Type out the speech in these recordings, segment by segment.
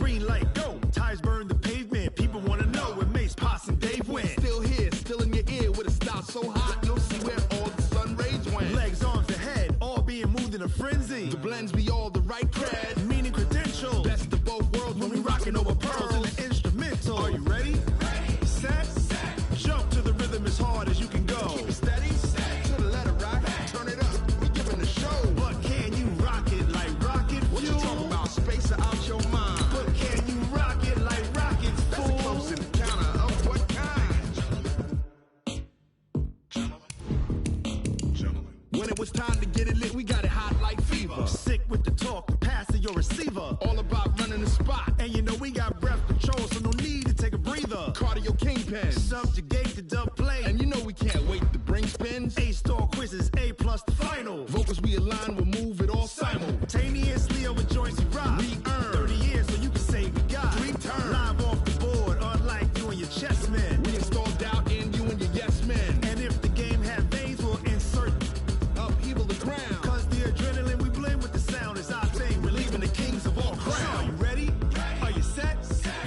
green light, go. Tires burn the pavement. People want to know where Mace, Potts, and Dave went. Still here, still in your ear with a style so hot, you'll see where all the sun rays went. Legs, arms, and head, all being moved in a frenzy. The blends be all the right cred, meaning credentials. Best of both worlds when we rockin' over pearls in the instrumental. Are you ready? Ready. Set. Jump to the rhythm as hard as you can go. Keep it steady. To the letter, right? Turn it up. We giving the show. But can you rock it like rocket fuel? What you talking about? Space out your mind. But can you rock it like rockets, fool? That's a close encounter of what kind? Gentlemen. When it was time to get it lit, we got it hot like fever. Sick with the talk, the pass to your receiver. All about running the spot. And you know we got breath control, so no need to take a breather. Cardio kingpin. Subjugate the dub play. And you know we can't wait to bring spins. A-star quizzes, A+ the final. Vocals we align, we'll move it all simultaneously over joints we rock. We earn 30 years so you can say we got 3 turns. Live off the board, unlike you and your chess men. We install doubt in you and your yes men. And if the game had veins, we'll insert upheaval the crown. Cause the adrenaline we blend with the sound is our thing. Relieving the kings of all crowns. Are you ready? Are you set?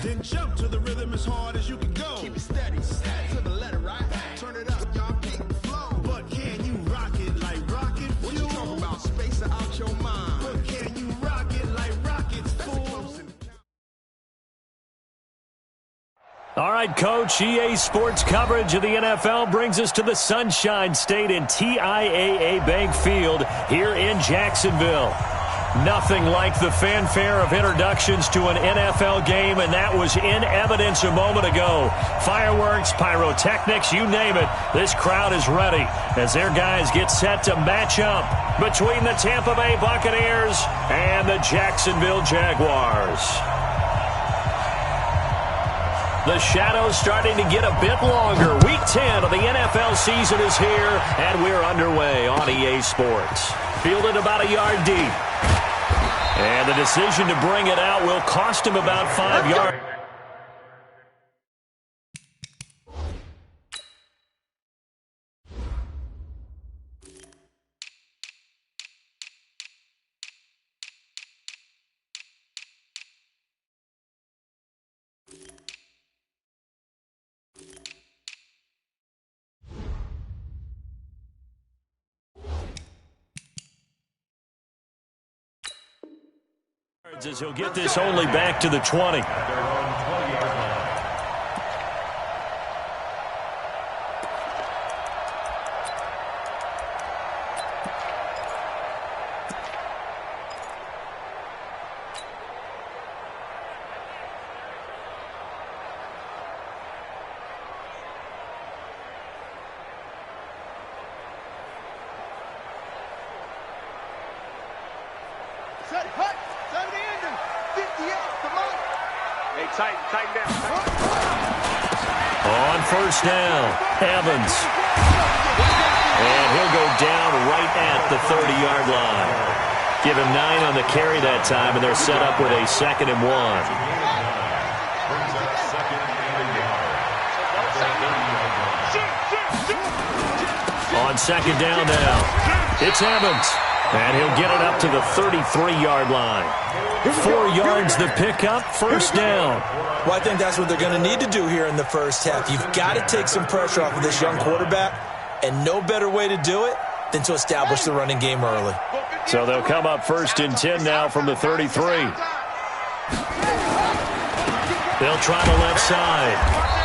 Then jump to the rhythm as hard as you can go. Keep it steady. To the letter, right? Turn it up, y'all keep the flow. But can you rock it like rocket fuel? What you talking about? Space out your mind. But can you rock it like rockets, fool? All right, Coach, EA Sports coverage of the NFL brings us to the Sunshine State in TIAA Bank Field here in Jacksonville. Nothing like the fanfare of introductions to an NFL game, and that was in evidence a moment ago. Fireworks, pyrotechnics, you name it. This crowd is ready as their guys get set to match up between the Tampa Bay Buccaneers and the Jacksonville Jaguars. The shadow's starting to get a bit longer. Week 10 of the NFL season is here, and we're underway on EA Sports. Fielded about a yard deep. And the decision to bring it out will cost him about 5 yards. As he'll get this only back to the 20. Set, hut, 70 ending, 58, come on. Hey, tighten down. On first down, Evans. And he'll go down right at the 30-yard line. Give him 9 on the carry that time, and they're set up with a 2nd and 1. On 2nd down now, it's Evans. And he'll get it up to the 33-yard line. 4 yards the pickup, first down. Well, I think that's what they're going to need to do here in the first half. You've got to take some pressure off of this young quarterback, and no better way to do it than to establish the running game early. So they'll come up 1st and 10 now from the 33. They'll try the left side.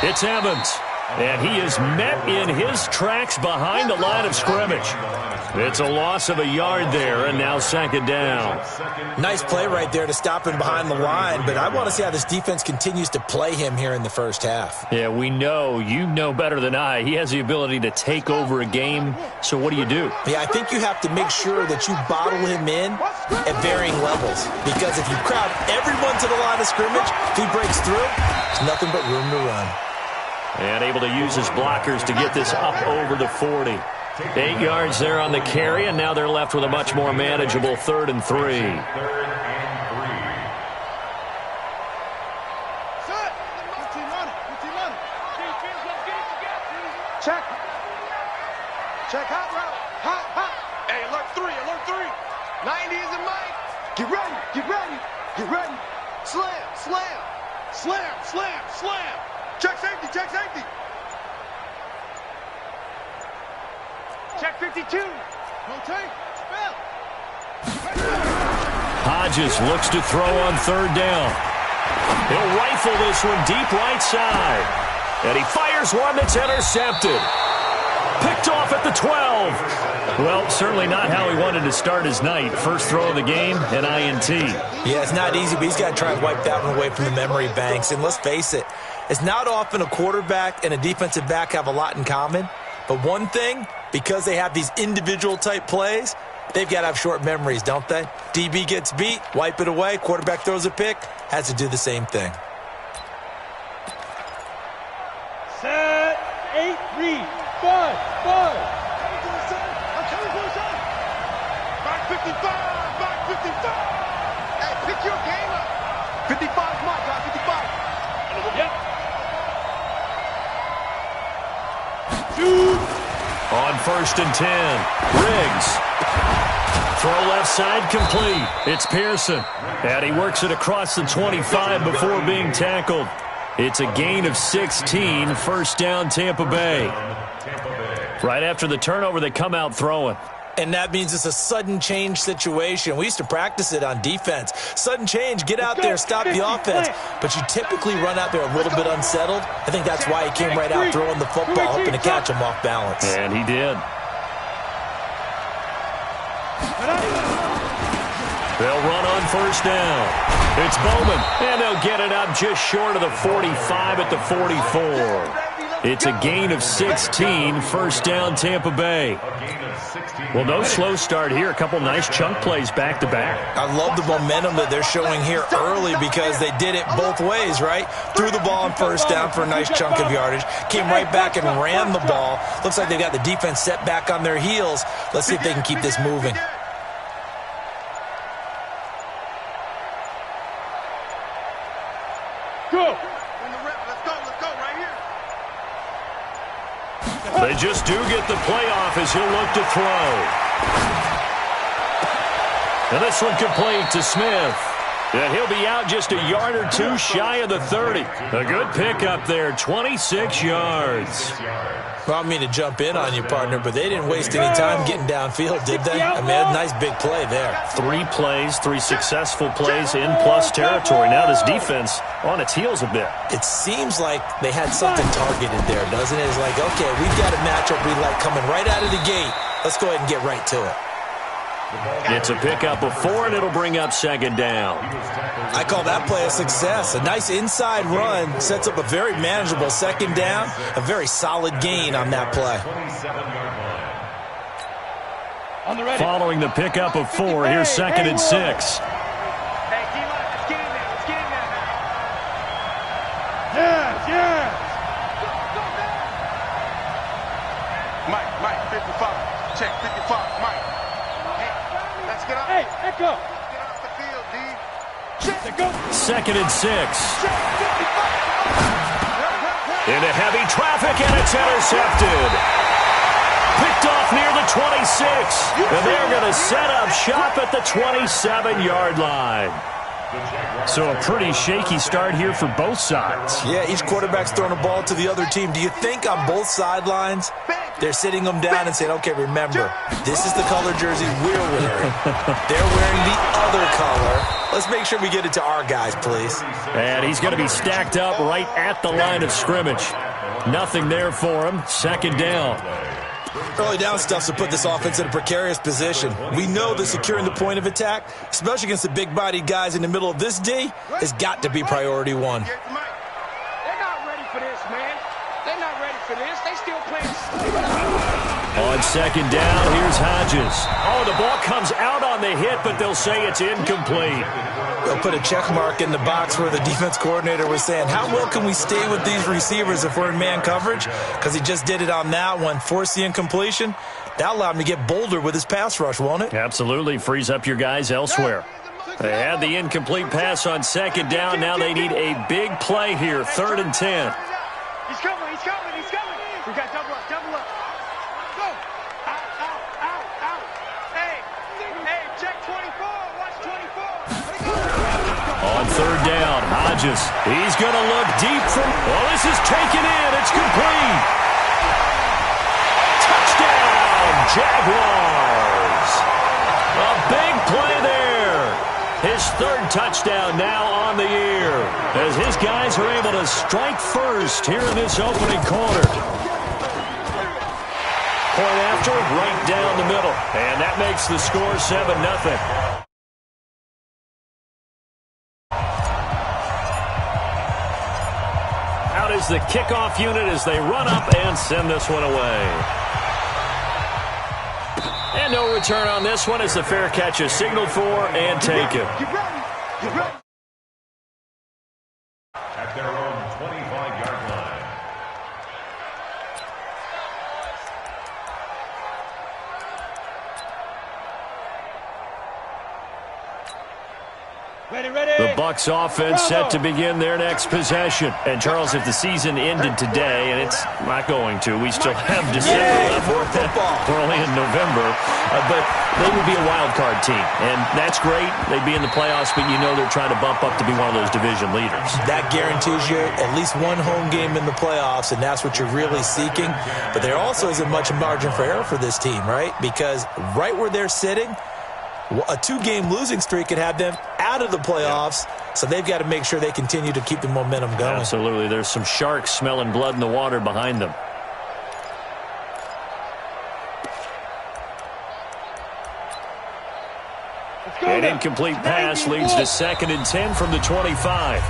It's Evans. And he is met in his tracks behind the line of scrimmage. It's a loss of a yard there, and now 2nd down. Nice play right there to stop him behind the line, but I want to see how this defense continues to play him here in the first half. Yeah, we know. You know better than I. He has the ability to take over a game, so what do you do? Yeah, I think you have to make sure that you bottle him in at varying levels, because if you crowd everyone to the line of scrimmage, if he breaks through, there's nothing but room to run. And able to use his blockers to get this up over the 40. 8 yards there on the carry, and now they're left with a much more manageable 3rd and 3. Check. Check hot route. Hot. Hey, alert 3. 90 is in mind. Get ready. Slam, slam. Slam, slam, slam. Check safety, check safety. Check 52. Rotate, spell. Hodges looks to throw on third down. He'll rifle this one deep right side. And he fires one that's intercepted. Picked off at the 12. Well, certainly not how he wanted to start his night. First throw of the game, an INT. Yeah, it's not easy, but he's got to try and wipe that one away from the memory banks. And let's face it, it's not often a quarterback and a defensive back have a lot in common. But one thing, because they have these individual type plays, they've got to have short memories, don't they? DB gets beat, wipe it away, quarterback throws a pick, has to do the same thing. Set, 8, read, 5, 5. Coming to the side. I'm coming to the side. Back 55, back 55. Hey, pick your game up. 55 is mine, guys, 55. Yep. Shoot. On 1st and 10, Riggs. Throw left side complete. It's Pearson. And he works it across the 25 before being tackled. It's a gain of 16, first down Tampa Bay. Right after the turnover, they come out throwing. And that means it's a sudden change situation. We used to practice it on defense. Sudden change, get out there, stop the offense. But you typically run out there a little bit unsettled. I think that's why he came right out throwing the football, hoping to catch him off balance. And he did. They'll run on first down. It's Bowman, and they'll get it up just short of the 45 at the 44. It's a gain of 16, first down Tampa Bay. Well, no slow start here. A couple nice chunk plays back-to-back. I love the momentum that they're showing here early because they did it both ways, right? Threw the ball on first down for a nice chunk of yardage. Came right back and ran the ball. Looks like they've got the defense set back on their heels. Let's see if they can keep this moving. Go. Let's go right here. They just do get the playoff as he'll look to throw. And this one complete to Smith. And he'll be out just a yard or two shy of the 30. A good pickup there, 26 yards. Well, I don't mean to jump in on you, partner, but they didn't waste any time getting downfield, did they? I mean, a nice big play there. 3 plays, 3 successful plays in plus territory. Now this defense on its heels a bit. It seems like they had something targeted there, doesn't it? It's like, okay, we've got a matchup we like coming right out of the gate. Let's go ahead and get right to it. It's a pickup of 4, and it'll bring up second down. I call that play a success. A nice inside run sets up a very manageable second down, a very solid gain on that play. Following the pickup of 4, here's second and 6. Hey, D-line, let's get in there. Let's get in there now. Yes. Mike, 55. Check, 55, Mike. Let's get up. Hey, echo. Get off the field, D. Check. Go. Second and 6. Into heavy traffic, and it's intercepted. Picked off near the 26. And they're going to set up shop at the 27-yard line. So a pretty shaky start here for both sides. Yeah, each quarterback's throwing a ball to the other team. Do you think on both sidelines they're sitting them down and saying, okay, remember, this is the color jersey we're wearing. They're wearing the other color. Let's make sure we get it to our guys, please. And he's going to be stacked up right at the line of scrimmage. Nothing there for him. Second down. Early down stuff to put this offense in a precarious position. We know that securing the point of attack, especially against the big-bodied guys in the middle of this D, has got to be priority 1. They're not ready for this, man. They're not ready for this. They still playing. On second down, here's Hodges. Oh, the ball comes out on the hit, but they'll say it's incomplete. They'll put a check mark in the box where the defense coordinator was saying, how well can we stay with these receivers if we're in man coverage? Because he just did it on that one, forced the incompletion. That allowed him to get bolder with his pass rush, won't it? Absolutely, frees up your guys elsewhere. They had the incomplete pass on second down. Now they need a big play here, 3rd and 10. He's coming. We got double up. Go. Out. Hey, check 24. Watch 24. On third down. Hodges, he's going to look deep from... Well, this is taken in. It's complete. Touchdown, Jaguars. A big play there. His third touchdown now on the year as his guys are able to strike first here in this opening quarter. Point after, right down the middle. And that makes the score 7-0. Out is the kickoff unit as they run up and send this one away. And no return on this one as the fair catch is signaled for and taken. At their own 25-yard line. The Bucs offense set to begin their next possession. And, Charles, if the season ended today, and it's not going to, we still have December left. We're only in November. But they would be a wild card team. And that's great. They'd be in the playoffs, but you know they're trying to bump up to be one of those division leaders. That guarantees you at least one home game in the playoffs, and that's what you're really seeking. But there also isn't much margin for error for this team, right? Because right where they're sitting, a two-game losing streak could have them out of the playoffs, so they've got to make sure they continue to keep the momentum going. Absolutely. There's some sharks smelling blood in the water behind them. An incomplete pass leads to 2nd and 10 from the 25.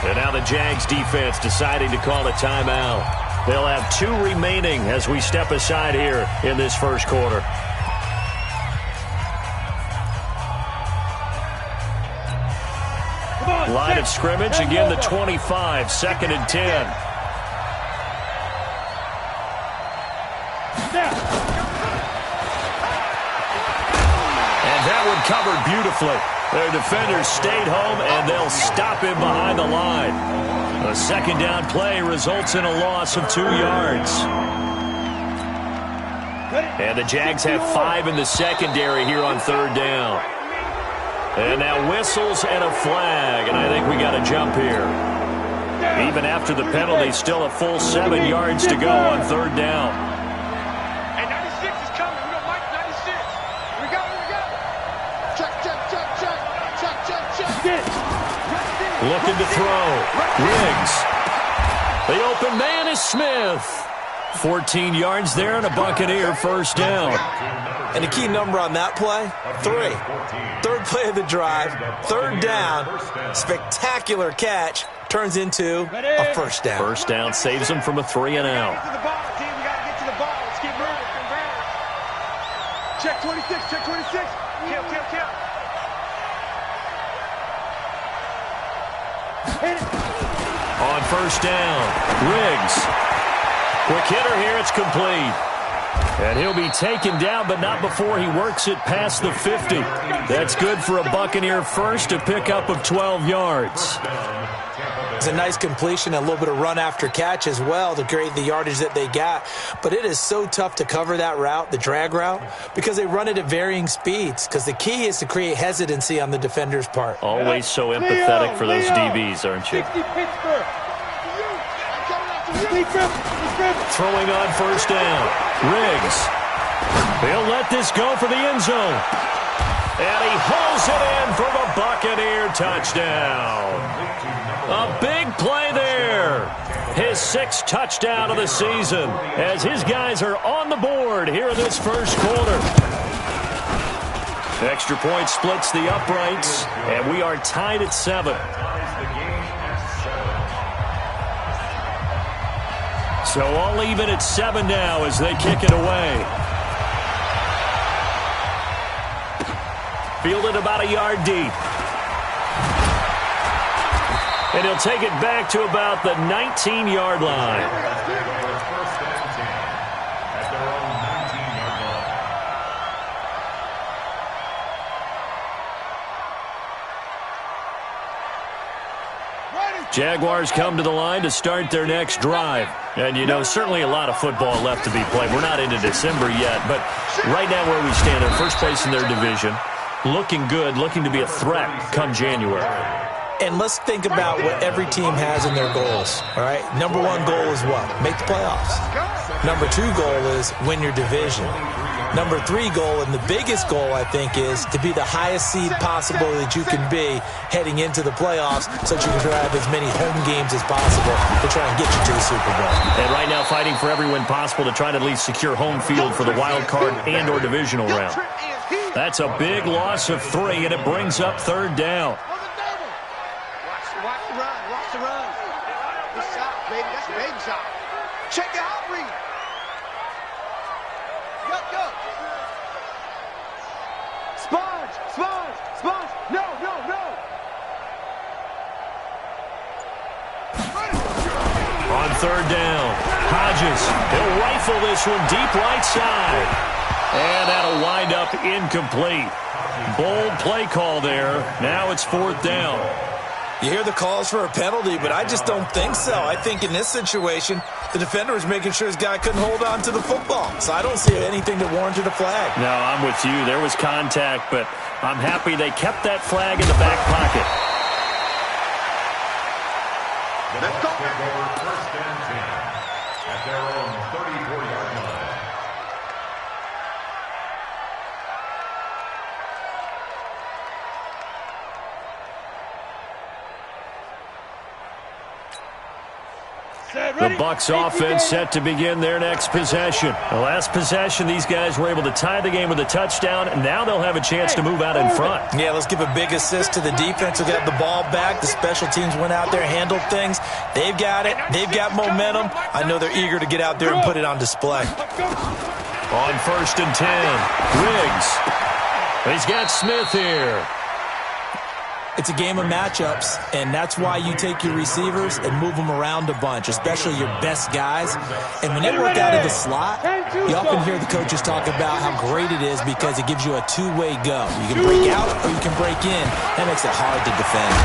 And now the Jags defense deciding to call a timeout. They'll have 2 remaining as we step aside here in this first quarter. Line of scrimmage, again the 25, 2nd and 10. And that one covered beautifully. Their defenders stayed home, and they'll stop him behind the line. A 2nd down play results in a loss of 2 yards. And the Jags have 5 in the secondary here on 3rd down. And now whistles and a flag, and I think we got a jump here. Even after the penalty, still a full 7 yards to go on 3rd down. And 96 is coming. We don't like 96. We got it. Check. Looking to throw. Riggs. The open man is Smith. 14 yards there and a Buccaneer 1st down. And the key number on that play, 3. 3rd play of the drive, 3rd down, spectacular catch, turns into a 1st down. 1st down saves them from a 3 and out. Get to the ball, team. We got to get to the ball. Let's keep moving. Check 26. Kill. Hit it. On 1st down, Riggs. Quick hitter here, it's complete. And he'll be taken down, but not before he works it past the 50. That's good for a Buccaneer first, a pickup of 12 yards. It's a nice completion, a little bit of run after catch as well to create the yardage that they got. But it is so tough to cover that route, the drag route, because they run it at varying speeds. Because the key is to create hesitancy on the defender's part. Always so empathetic for those DBs, aren't you? 60 Pittsburgh. Throwing on 1st down. Riggs. He'll let this go for the end zone. And he hauls it in for the Buccaneer touchdown. A big play there. His 6th touchdown of the season as his guys are on the board here in this first quarter. Extra point splits the uprights, and we are tied at 7. So all even at 7 now as they kick it away. Fielded about a yard deep. And he'll take it back to about the 19-yard line. Jaguars come to the line to start their next drive. And, you know, certainly a lot of football left to be played. We're not into December yet, but right now where we stand, they're first place in their division. Looking good, looking to be a threat come January. And let's think about what every team has in their goals, all right? Number one goal is what? Make the playoffs. Number two goal is win your division. Number three goal, and the biggest goal, I think, is to be the highest seed possible that you can be heading into the playoffs so that you can have as many home games as possible to try and get you to the Super Bowl. And right now fighting for every win possible to try to at least secure home field for the wild card and or divisional round. That's a big loss of 3, and it brings up 3rd down. Watch the run. Watch the run. Good shot, baby. That's a baby shot. Check the out read. Go. Sponge. No. On 3rd down, Hodges, he'll rifle this one deep right side. And that'll wind up incomplete. Bold play call there. Now it's 4th down. You hear the calls for a penalty, but I just don't think so. I think in this situation, the defender was making sure his guy couldn't hold on to the football. So I don't see anything that warranted a flag. No, I'm with you. There was contact, but I'm happy they kept that flag in the back pocket. Let's go. Take over 1st and 10 at their own 34-yard line. The Bucs offense set to begin their next possession. The last possession, these guys were able to tie the game with a touchdown, and now they'll have a chance to move out in front. Yeah, let's give a big assist to the defense who got the ball back. The special teams went out there, handled things. They've got it. They've got momentum. I know they're eager to get out there and put it on display. On 1st and 10, Riggs. He's got Smith here. It's a game of matchups, and that's why you take your receivers and move them around a bunch, especially your best guys. And when they work out of the slot, you often hear the coaches talk about how great it is because it gives you a two-way go. You can break out or you can break in. That makes it hard to defend.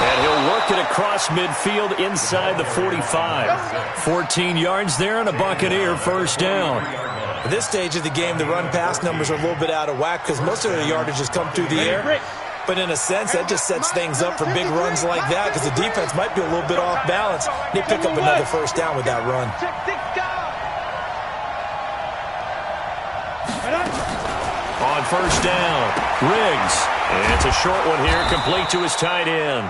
And he'll work it across midfield inside the 45. 14 yards there and a Buccaneer 1st down. At this stage of the game, the run-pass numbers are a little bit out of whack because most of their yardage has come through the air. But in a sense, that just sets things up for big runs like that because the defense might be a little bit off balance. They pick up another 1st down with that run. On 1st down, Riggs. And it's a short one here, complete to his tight end.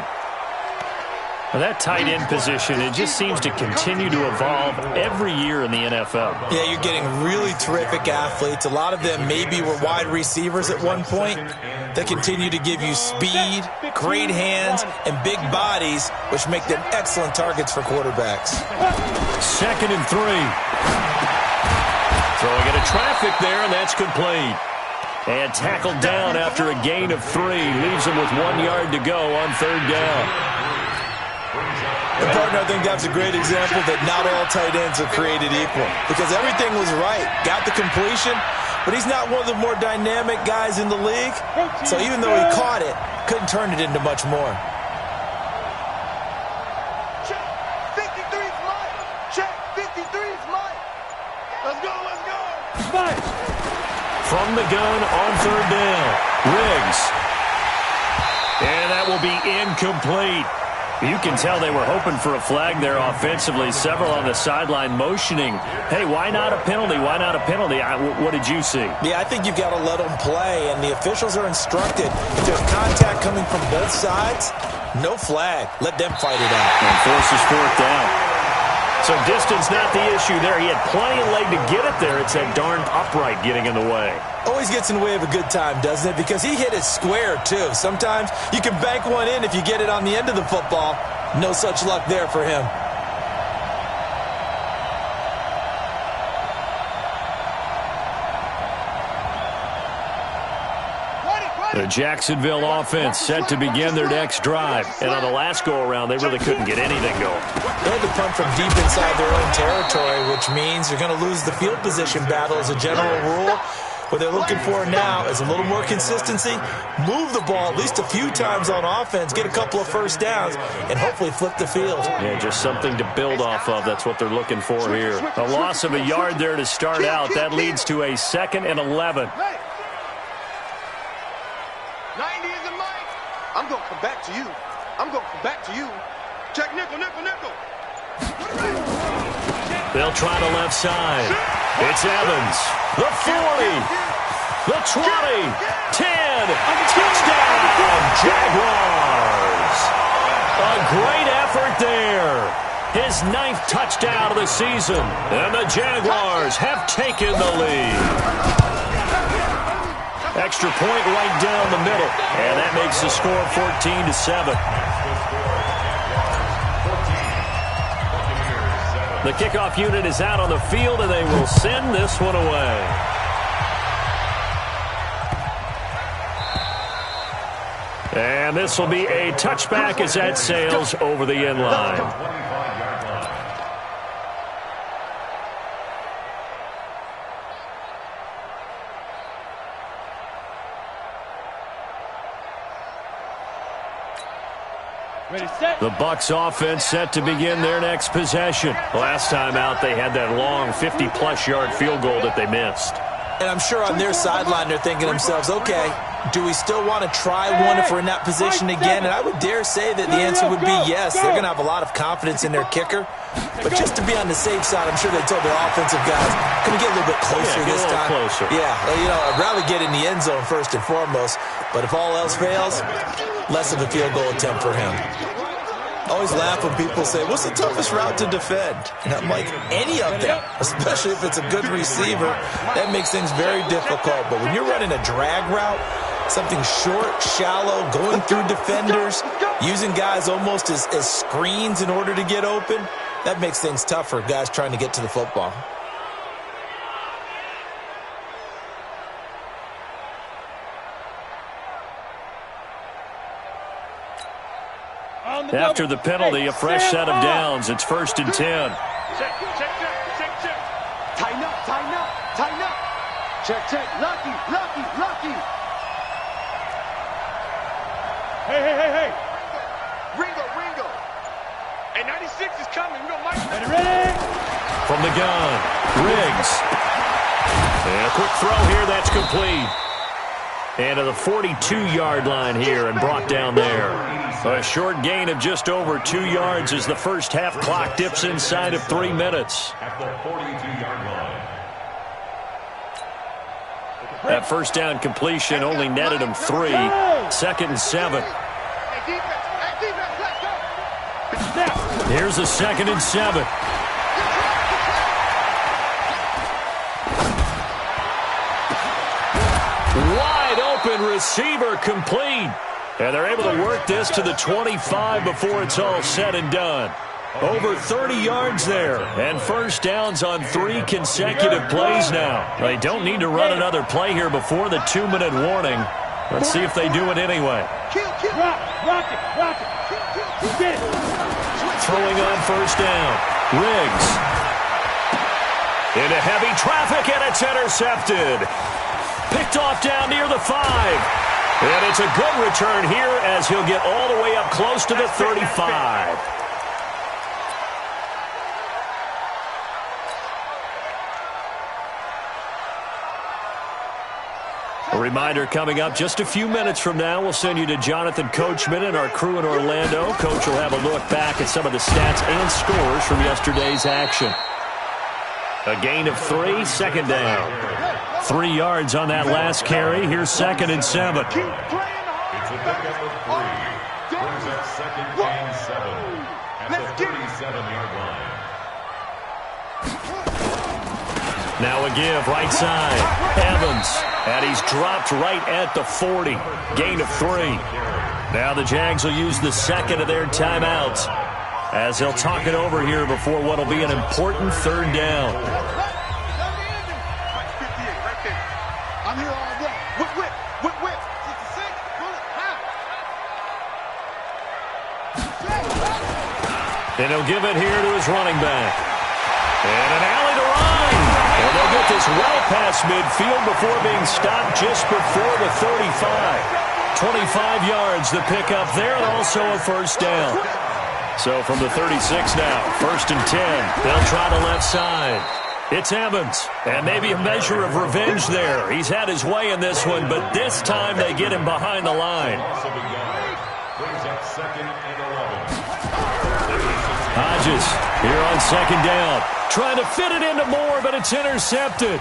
Well, that tight end position, it just seems to continue to evolve every year in the NFL. Yeah, you're getting really terrific athletes. A lot of them maybe were wide receivers at one point. They continue to give you speed, great hands, and big bodies, which make them excellent targets for quarterbacks. 2nd and 3. Throwing into traffic there, and that's complete. And tackled down after a gain of 3. Leaves him with 1 yard to go on 3rd down. And partner, I think that's a great example that not all tight ends are created equal because everything was right. Got the completion, but he's not one of the more dynamic guys in the league. So even though he caught it, couldn't turn it into much more. Check. 53's mine. Check. 53's mine. Let's go. Mine. From the gun on 3rd down, Riggs. And that will be incomplete. You can tell they were hoping for a flag there offensively. Several on the sideline motioning, hey, why not a penalty? Why not a penalty? What did you see? Yeah, I think you've got to let them play, and the officials are instructed. If there's contact coming from both sides, no flag. Let them fight it out. And forces 4th down. So distance not the issue there. He had plenty of leg to get it there. It's that darn upright getting in the way. Always gets in the way of a good time, doesn't it? Because he hit it square, too. Sometimes you can bank one in if you get it on the end of the football. No such luck there for him. The Jacksonville offense set to begin their next drive. And on the last go-around, they really couldn't get anything going. They had to punt from deep inside their own territory, which means you're going to lose the field position battle as a general rule. What they're looking for now is a little more consistency, move the ball at least a few times on offense, get a couple of 1st downs, and hopefully flip the field. Yeah, just something to build off of. That's what they're looking for here. A loss of a yard there to start out. That leads to a 2nd and 11. 90 isn't mine. I'm going to come back to you. I'm going back to you. Check nickel, nickel, nickel. They'll try the left side. It's Evans. The 40. The 20. 10. Touchdown, Jaguars. A great effort there. His 9th touchdown of the season. And the Jaguars have taken the lead. Extra point right down the middle. And that makes the score 14-7. The kickoff unit is out on the field, and they will send this one away. And this will be a touchback as that sails over the end line. The Bucs offense set to begin their next possession. Last time out, they had that long 50-plus yard field goal that they missed. And I'm sure on their sideline, they're thinking to themselves, okay, do we still want to try one if we're in that position again? And I would dare say that the answer would be yes. They're going to have a lot of confidence in their kicker. But just to be on the safe side, I'm sure they told their offensive guys, can we get a little bit closer this time? Closer. Yeah, you know, I'd rather get in the end zone first and foremost. But if all else fails, less of a field goal attempt for him. I always laugh when people say, what's the toughest route to defend? And I'm like, any of them, especially if it's a good receiver. That makes things very difficult. But when you're running a drag route, something short, shallow, going through defenders, using guys almost as screens in order to get open, that makes things tough for guys trying to get to the football. After the penalty, a fresh set of downs. It's 1st and 10. Check. Tighten up. Check. Lucky. Hey. Ringo. Hey, 96 is coming. We're going to ready? From the gun, Riggs. And a quick throw here, that's complete. And to the 42-yard line here and brought down there. A short gain of just over 2 yards as the first half clock dips inside of 3 minutes. At the 42-yard line. That first down completion only netted him 3. 2nd and 7. Here's a 2nd and 7. Wide open receiver complete. And they're able to work this to the 25 before it's all said and done. Over 30 yards there. And first downs on 3 consecutive plays now. They don't need to run another play here before the 2-minute warning. Let's see if they do it anyway. Rock it. Throwing on first down. Riggs. Into heavy traffic, and it's intercepted. Picked off down near the 5. And it's a good return here as he'll get all the way up close to the 35. A reminder coming up just a few minutes from now, we'll send you to Jonathan Coachman and our crew in Orlando. Coach will have a look back at some of the stats and scores from yesterday's action. A gain of 3, 2nd down. 3 yards on that last carry. Here's 2nd and 7. It's a pickup of 3. Brings up 2nd and 7 at the 37-yard line. Now a give, right side. Evans. And he's dropped right at the 40. Gain of 3. Now the Jags will use the 2nd of their timeouts as they'll talk it over here before what will be an important 3rd down. I'm here all day. Whip. And he'll give it here to his running back. And an alley to run. And they'll get this well past midfield before being stopped just before the 35. 25 yards the pickup there, and also a first down. So from the 36 now, 1st and 10. They'll try the left side. It's Evans, and maybe a measure of revenge there. He's had his way in this one, but this time they get him behind the line. Also begun. Brings up second and 11. Hodges here on second down. Trying to fit it into Moore, but it's intercepted.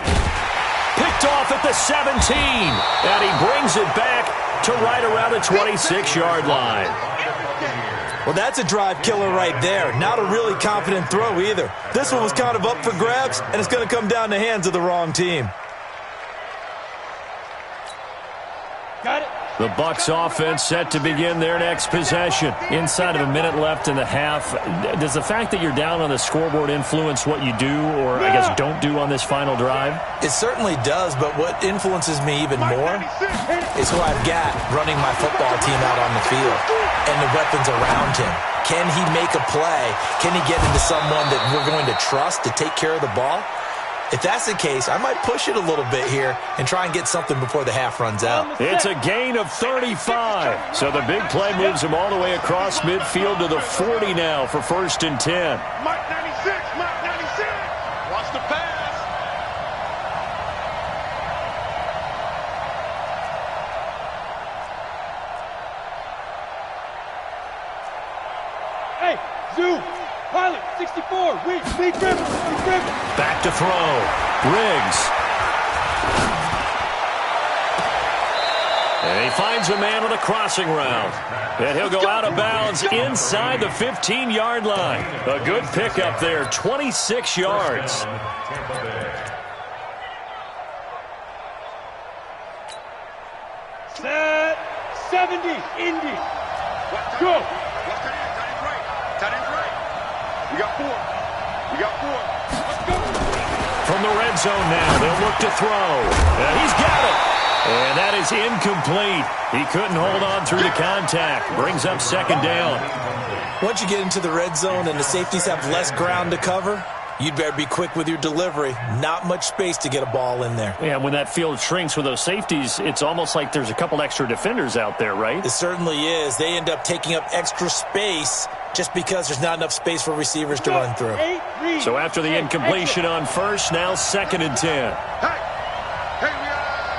Picked off at the 17. And he brings it back to right around the 26-yard line. Well, that's a drive killer right there. Not a really confident throw either. This one was kind of up for grabs, and it's going to come down the hands of the wrong team. Got it. The Bucs offense set to begin their next possession. Inside of a minute left in the half, does the fact that you're down on the scoreboard influence what you do or, I guess, don't do on this final drive? It certainly does, but what influences me even more is who I've got running my football team out on the field and the weapons around him. Can he make a play? Can he get into someone that we're going to trust to take care of the ball? If that's the case, I might push it a little bit here and try and get something before the half runs out. It's a gain of 35. So the big play moves him all the way across midfield to the 40 now for 1st and 10. Mike 96, Mike 96. Watch the pass. Hey, Zoo. Pilot, 64, we dribble. Back to throw. Riggs. And he finds a man on a crossing route. And he'll go out of bounds inside the 15-yard line. A good pickup there, 26 yards. Set, 70, Indy. Go. We got 4. Let's go. From the red zone now, they'll look to throw. And he's got it. And that is incomplete. He couldn't hold on through the contact. Brings up 2nd down. Once you get into the red zone and the safeties have less ground to cover, you'd better be quick with your delivery. Not much space to get a ball in there. Yeah, when that field shrinks with those safeties, it's almost like there's a couple extra defenders out there, right? It certainly is. They end up taking up extra space just because there's not enough space for receivers to run through. So after the incompletion on first, now 2nd and 10. Hey, we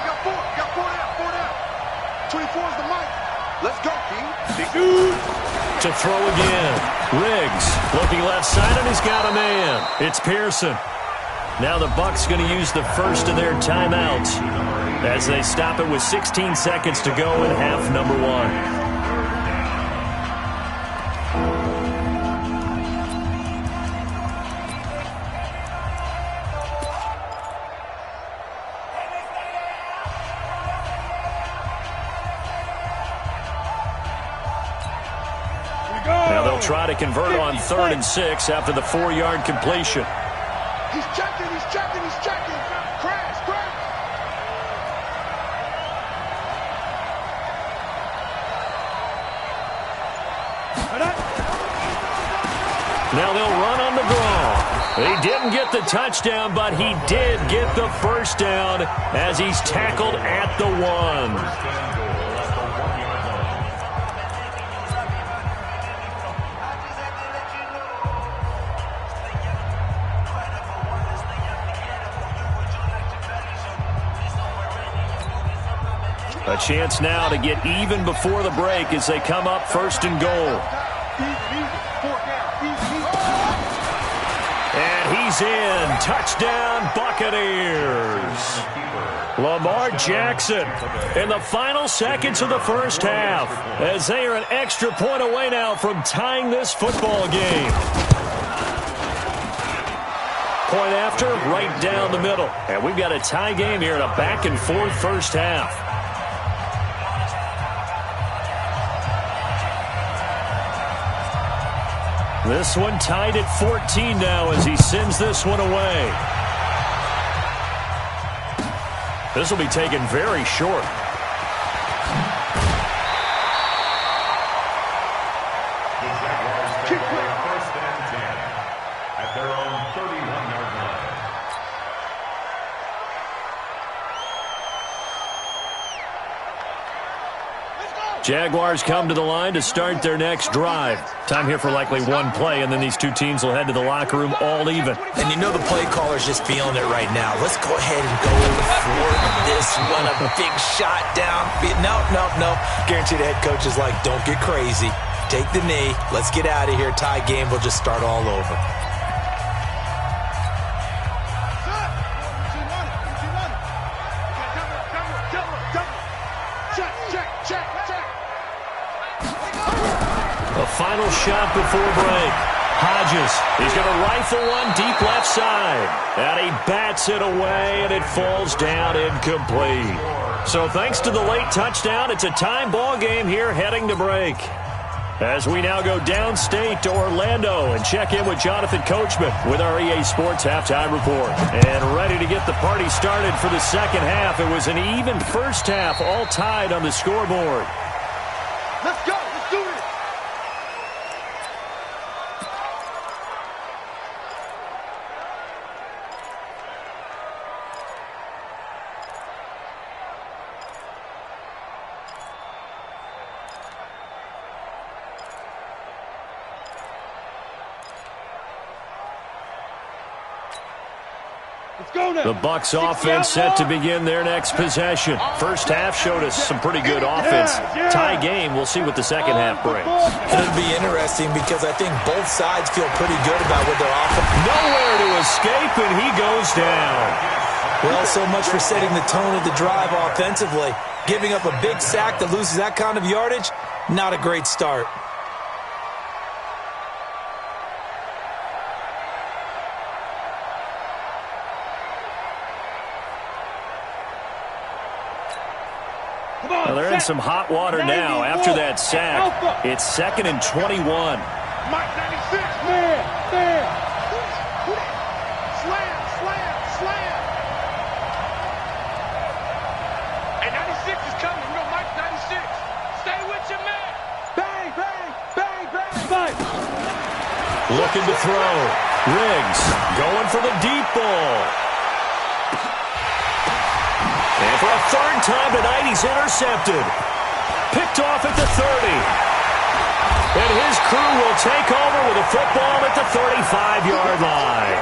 got 4 down. 24 is the mic. Let's go, King. To throw again. Riggs looking left side, and he's got a man. It's Pearson. Now the Bucs going to use the first of their timeouts as they stop it with 16 seconds to go in half number 1. Try to convert on 3rd and 6 after the 4-yard completion. He's checking. Crash. Now they'll run on the draw. He didn't get the touchdown, but he did get the first down as he's tackled at the 1. A chance now to get even before the break as they come up 1st and goal. And he's in. Touchdown, Buccaneers. Lamar Jackson in the final seconds of the first half as they are an extra point away now from tying this football game. Point after, right down the middle. And we've got a tie game here in a back-and-forth first half. This one tied at 14 now as he sends this one away. This will be taken very short. The Jaguars take away 1st and 10 at their own 31-yard line. Jaguars come to the line to start their next drive. Time here for likely one play, and then these two teams will head to the locker room all even. And you know the play caller's just feeling it right now. Let's go ahead and go for this one. A big shot down. No. Guarantee the head coach is like, don't get crazy. take the knee. Let's get out of here. Tie game will just start all over. A final shot before break. Hodges, he's going to rifle one deep left side. And he bats it away, and it falls down incomplete. So thanks to the late touchdown, it's a time ball game here heading to break. As we now go downstate to Orlando and check in with Jonathan Coachman with our EA Sports Halftime Report. And ready to get the party started for the second half. It was an even first half, all tied on the scoreboard. Let's go. Let's do it. The Bucs offense set to begin their next possession. First half showed us some pretty good offense. Tie game, we'll see what the second half brings. It'll be interesting because I think both sides feel pretty good about what they're offering. Nowhere to escape, and he goes down. Well, so much for setting the tone of the drive offensively. Giving up a big sack that loses that kind of yardage, not a great start. Well, they're in some hot water now after that sack. It's 2nd and 21. Mike 96, man. Slam. And 96 is coming. You know Mike 96. Stay with your man. Bang. Looking to throw. Riggs going for the deep ball. And for a third time tonight, he's intercepted. Picked off at the 30. And his crew will take over with a football at the 35-yard line.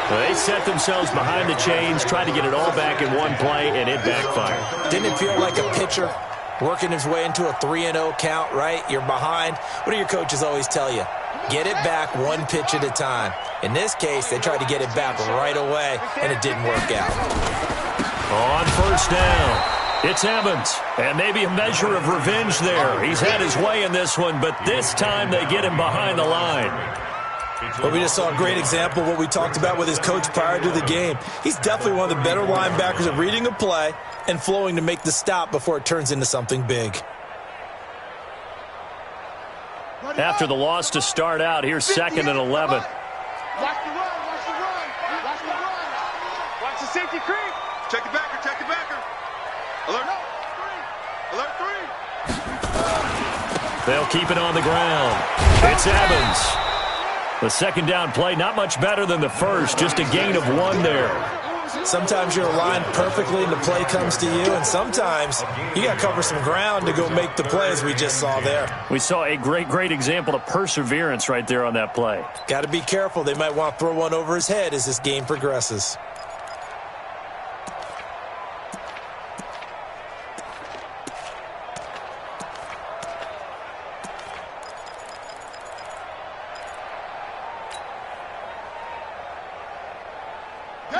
They set themselves behind the chains, tried to get it all back in one play, and it backfired. Didn't it feel like a pitcher working his way into a 3-0 count, right? You're behind. What do your coaches always tell you? Get it back one pitch at a time. In this case, they tried to get it back right away, and it didn't work out. On first down, it's Evans, and maybe a measure of revenge there. He's had his way in this one, but this time they get him behind the line. Well, we just saw a great example of what we talked about with his coach prior to the game. He's definitely one of the better linebackers at reading a play and flowing to make the stop before it turns into something big. After the loss to start out, here's 2nd and 11. Watch the run. Watch the safety creep. Check the backer. Alert 3. They'll keep it on the ground. It's Evans. The second down play, not much better than the first, just a gain of 1 there. Sometimes you're aligned perfectly and the play comes to you, and sometimes you got to cover some ground to go make the play, as we just saw there. We saw a great example of perseverance right there on that play. Got to be careful. They might want to throw one over his head as this game progresses.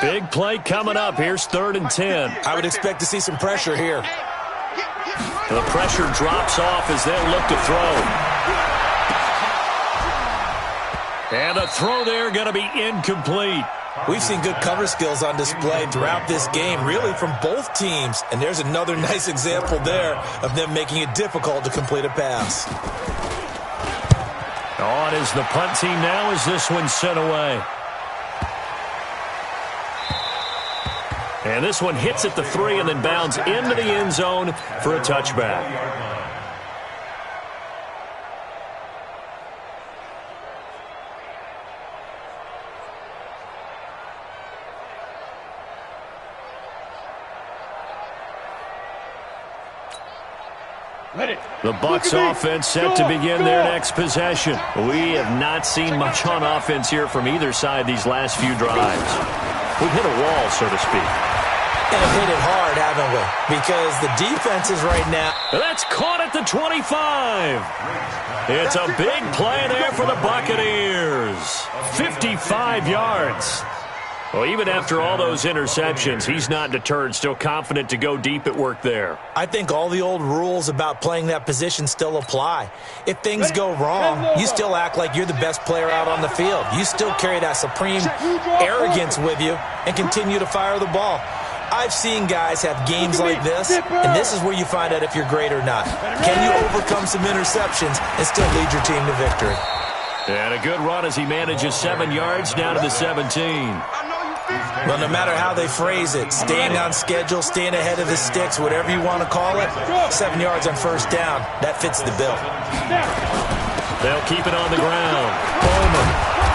Big play coming up. Here's 3rd and 10. I would expect to see some pressure here. The pressure drops off as they'll look to throw. And the throw there going to be incomplete. We've seen good cover skills on display throughout this game, really from both teams. And there's another nice example there of them making it difficult to complete a pass. On is the punt team now as this one's sent away. And this one hits at the 3 and then bounds into the end zone for a touchback. The Bucs offense set to begin their next possession. We have not seen much on offense here from either side these last few drives. We've hit a wall, so to speak. And hit it hard. hard, haven't we? Because the defenses right now... That's caught at the 25. It's a big play there for the Buccaneers. 55 yards. Well, even after all those interceptions, he's not deterred, still confident to go deep at work there. I think all the old rules about playing that position still apply. If things go wrong, you still act like you're the best player out on the field. You still carry that supreme arrogance with you and continue to fire the ball. I've seen guys have games like this, and this is where you find out if you're great or not. Can you overcome some interceptions and still lead your team to victory? And a good run as he manages 7 yards down to the 17. Well, no matter how they phrase it, staying on schedule, staying ahead of the sticks, whatever you want to call it, 7 yards on first down, that fits the bill. They'll keep it on the ground. Bowman.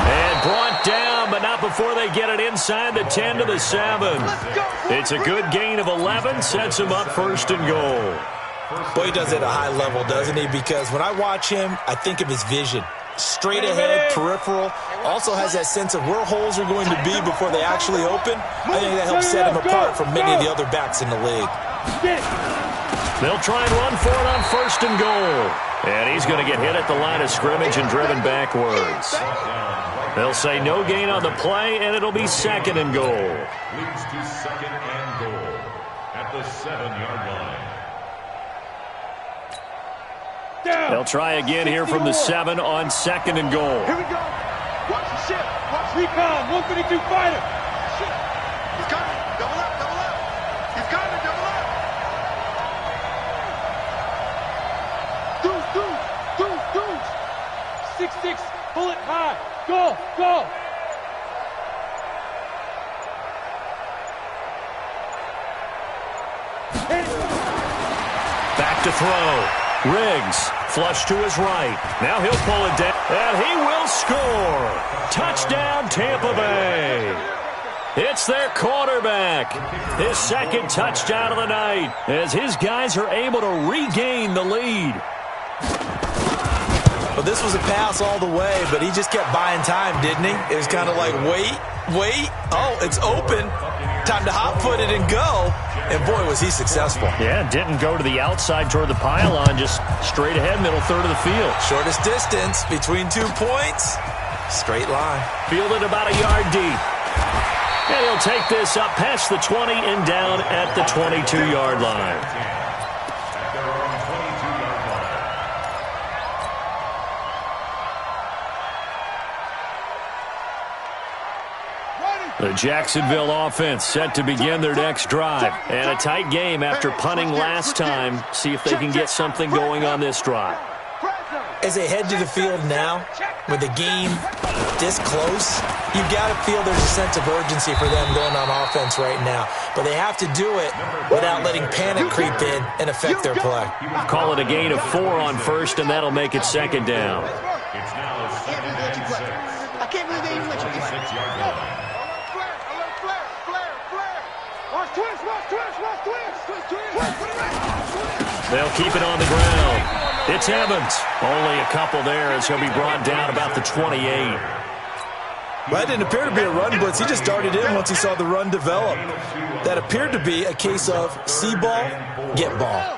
And brought down, but not before they get it inside the 10 to the 7. It's a good gain of 11, sets him up first and goal. Boy, he does it at a high level, doesn't he? Because when I watch him, I think of his vision. Straight ahead, peripheral, also has that sense of where holes are going to be before they actually open. I think that helps set him apart from many of the other backs in the league. They'll try and run for it on first and goal. And he's going to get hit at the line of scrimmage and driven backwards. They'll say no gain on the play, and it'll be second and goal. Leads to second and goal at the 7-yard line. They'll try again here from the 7 on second and goal. Here we go. Watch the ship. Watch recon. 152 fighter. Shit. He's coming. Double up. Double up. He's coming. Double up. Deuce. 6-6. Bullet high. Go. Go. Back to throw. Riggs, flush to his right. Now he'll pull it down, and he will score. Touchdown, Tampa Bay. It's their quarterback. His second touchdown of the night as his guys are able to regain the lead. Well, this was a pass all the way, but he just kept buying time, didn't he? It was kind of like, wait. Oh, it's open. Time to hot-foot it and go. And, boy, was he successful. Yeah, didn't go to the outside toward the pylon, just straight ahead, middle third of the field. Shortest distance between 2 points. Straight line. Fielded about a yard deep. And he'll take this up past the 20 and down at the 22-yard line. The Jacksonville offense set to begin their next drive. And a tight game after punting last time. See if they can get something going on this drive. As they head to the field now, with the game this close, you've got to feel there's a sense of urgency for them going on offense right now. But they have to do it without letting panic creep in and affect their play. Call it a gain of 4 on first, and that'll make it second down. It's now second and 6. I can't believe they even let you do 6-yard line. They'll keep it on the ground. It's Evans. Only a couple there as he'll be brought down about the 28. Well, that didn't appear to be a run blitz. He just darted in once he saw the run develop. That appeared to be a case of see ball, get ball.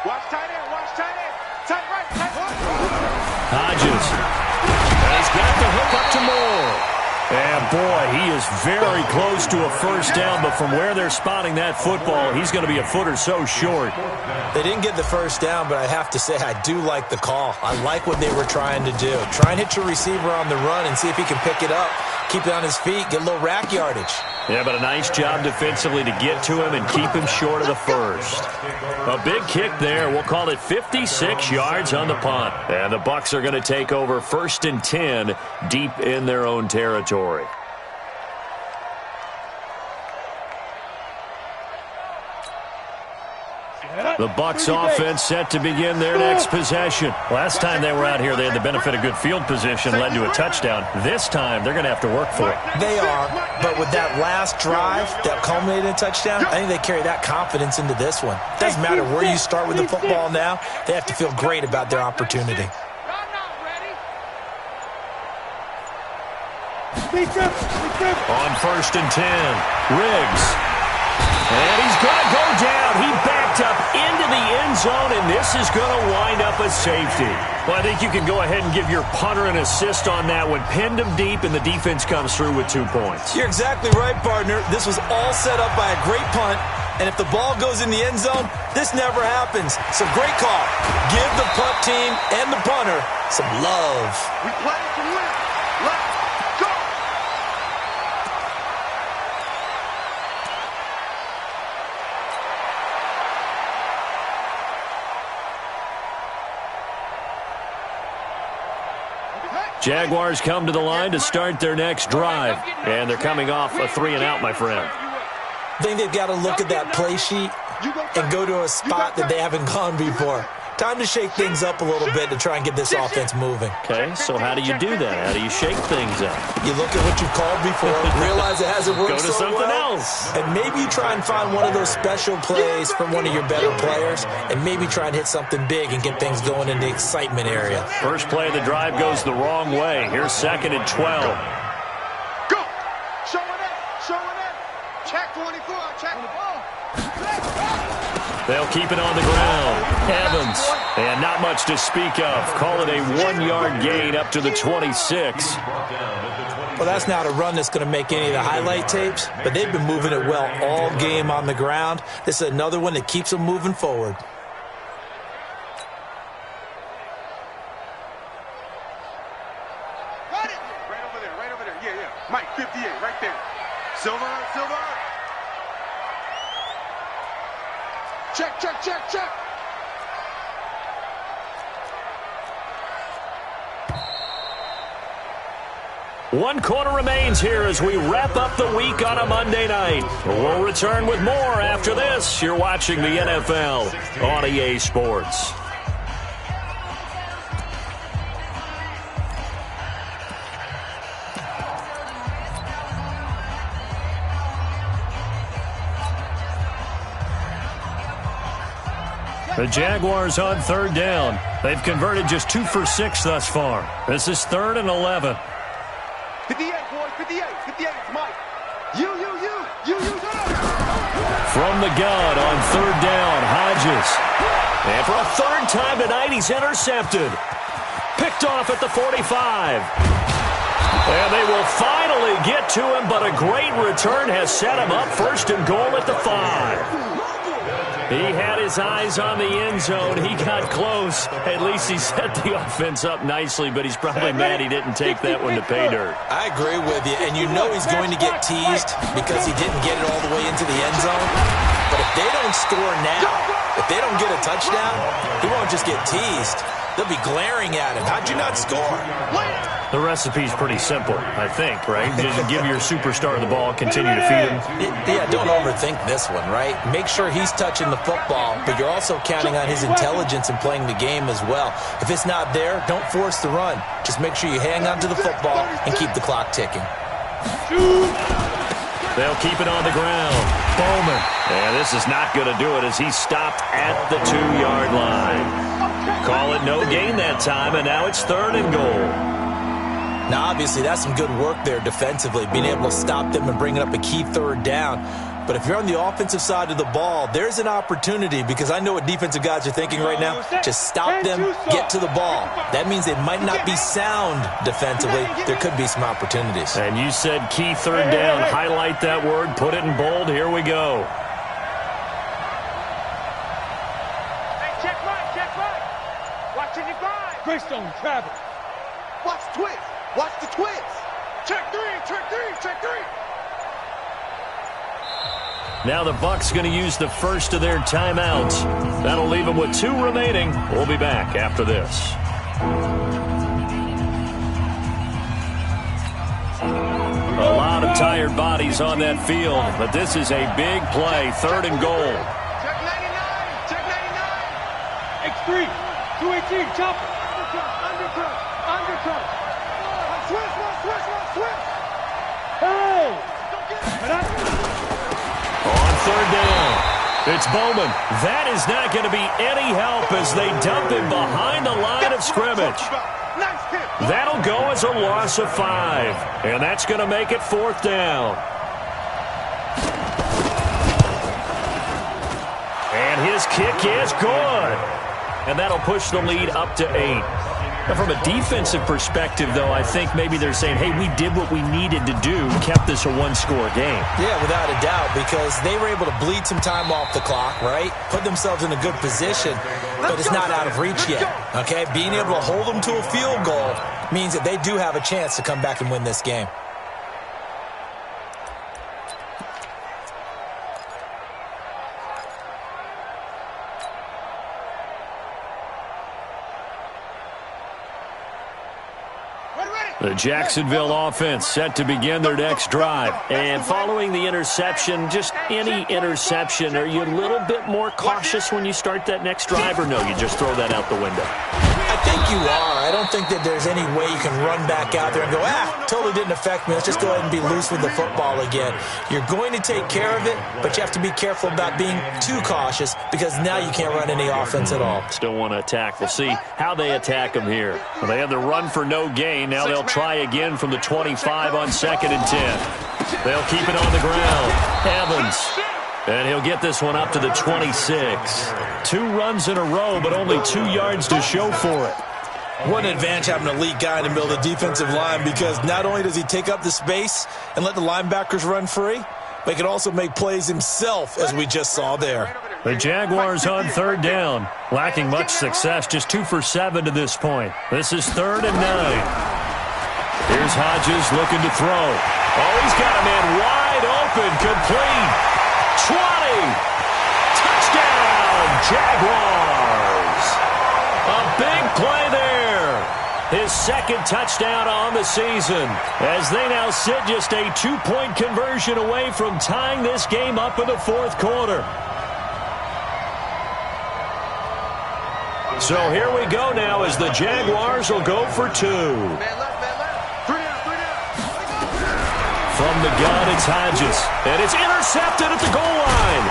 Watch tight end. Watch tight end. Tight right. Tight right. Hodges. And he's got the hook up to Moore. And, boy, he is very close to a first down, but from where they're spotting that football, he's going to be a foot or so short. They didn't get the first down, but I have to say I do like the call. I like what they were trying to do. Try and hit your receiver on the run and see if he can pick it up, keep it on his feet, get a little rack yardage. Yeah, but a nice job defensively to get to him and keep him short of the first. A big kick there. We'll call it 56 yards on the punt. And the Bucs are going to take over first and 10 deep in their own territory. The Bucs offense set to begin their next possession. Last time they were out here, they had the benefit of good field position, led to a touchdown. This time, they're going to have to work for it. They are, but with that last drive that culminated in a touchdown, I think they carry that confidence into this one. Doesn't matter where you start with the football now, they have to feel great about their opportunity. On 1st and 10, Riggs. And he's going to go down. He backed up into the end zone, and this is going to wind up a safety. Well, I think you can go ahead and give your punter an assist on that one. Pinned him deep, and the defense comes through with 2 points. You're exactly right, partner. This was all set up by a great punt, and if the ball goes in the end zone, this never happens. So great call. Give the punt team and the punter some love. We play to win. Let's go. Jaguars come to the line to start their next drive, and they're coming off a 3-and-out, my friend. I think they've got to look at that play sheet and go to a spot that they haven't gone before. Time to shake things up a little bit to try and get this offense moving. Okay, so how do you do that? How do you shake things up? You look at what you've called before, realize it hasn't worked Go to so something well, else. and maybe you try and find one of those special plays from one of your better players, and maybe try and hit something big and get things going in the excitement area. First play of the drive goes the wrong way. Here's 2nd and 12. Go. Showing it. Showing it. Check 24. Check the ball. They'll keep it on the ground. Evans. And not much to speak of. Call it a 1-yard gain up to the 26. Well, that's not a run that's going to make any of the highlight tapes, but they've been moving it well all game on the ground. This is another one that keeps them moving forward. Got it. Right over there. Right over there. Yeah, yeah. Mike, 58. Right there. Silver. Silver. Check, check, check, check. One quarter remains here as we wrap up the week on a Monday night. We'll return with more after this. You're watching the NFL on EA Sports. The Jaguars on 3rd down. They've converted just 2 for 6 thus far. This is 3rd and 11. 58, boys. 58. 58. Mike. You. From the gun on 3rd down, Hodges. And for a 3rd time tonight, he's intercepted. Picked off at the 45. And they will finally get to him, but a great return has set him up 1st and goal at the 5. He had his eyes on the end zone. He got close. At least he set the offense up nicely, but he's probably mad he didn't take that one to pay dirt. I agree with you, and you know he's going to get teased because he didn't get it all the way into the end zone. But if they don't score now, if they don't get a touchdown, he won't just get teased. They'll be glaring at him. How'd you not score? The recipe's pretty simple, I think, right? Just give your superstar the ball, continue to feed him. Yeah, don't overthink this one, right? Make sure he's touching the football, but you're also counting on his intelligence in playing the game as well. If it's not there, don't force the run. Just make sure you hang on to the football and keep the clock ticking. They'll keep it on the ground. Bowman. And this is not going to do it as he stopped at the 2-yard line. Call it no gain that time, and now it's 3rd and goal. Now, obviously, that's some good work there defensively, being able to stop them and bringing up a key 3rd down. But if you're on the offensive side of the ball, there's an opportunity because I know what defensive guys are thinking right now. Just stop them, get to the ball. That means they might not be sound defensively. There could be some opportunities. And you said key 3rd down. Highlight that word. Put it in bold. Here we go. Hey, check right. Watching your grind. Greystone, travel. Watch the twist. Watch the twist. Check 3. Now the Bucs going to use the first of their timeouts. That'll leave them with 2 remaining. We'll be back after this. A lot of tired bodies on that field, but this is a big play. 3rd and goal. Check 99. Check 99. X3. 218. Chopper. Undercut. Switch. Hey! On 3rd down, it's Bowman. That is not going to be any help as they dump him behind the line of scrimmage. That'll go as a loss of 5. And that's going to make it 4th down. And his kick is good. And that'll push the lead up to 8. Now, from a defensive perspective, though, I think maybe they're saying, hey, we did what we needed to do, kept this a one-score game. Yeah, without a doubt, because they were able to bleed some time off the clock, right? Put themselves in a good position, but it's not out of reach yet, okay? Being able to hold them to a field goal means that they do have a chance to come back and win this game. The Jacksonville offense set to begin their next drive. And following the interception, just any interception, are you a little bit more cautious when you start that next drive, or no, you just throw that out the window? I think you are. I don't think that there's any way you can run back out there and go, totally didn't affect me. Let's just go ahead and be loose with the football again. You're going to take care of it, but you have to be careful about being too cautious because now you can't run any offense at all. Still want to attack. We'll see how they attack them here. Well, they had the run for no gain. Now they'll try again from the 25 on 2nd and 10. They'll keep it on the ground. Evans. And he'll get this one up to the 26. 2 runs in a row, but only 2 yards to show for it. What an advantage having an elite guy in the middle of the defensive line, because not only does he take up the space and let the linebackers run free, but he can also make plays himself, as we just saw there. The Jaguars on 3rd down. Lacking much success, just 2 for 7 to this point. This is 3rd and 9. Here's Hodges looking to throw. Oh, he's got a man wide open, complete. 20. Touchdown, Jaguars. A big play there. His 2nd touchdown on the season, as they now sit just a 2-point conversion away from tying this game up in the 4th quarter. So here we go now as the Jaguars will go for 2. From the gun, it's Hodges. And it's intercepted at the goal line.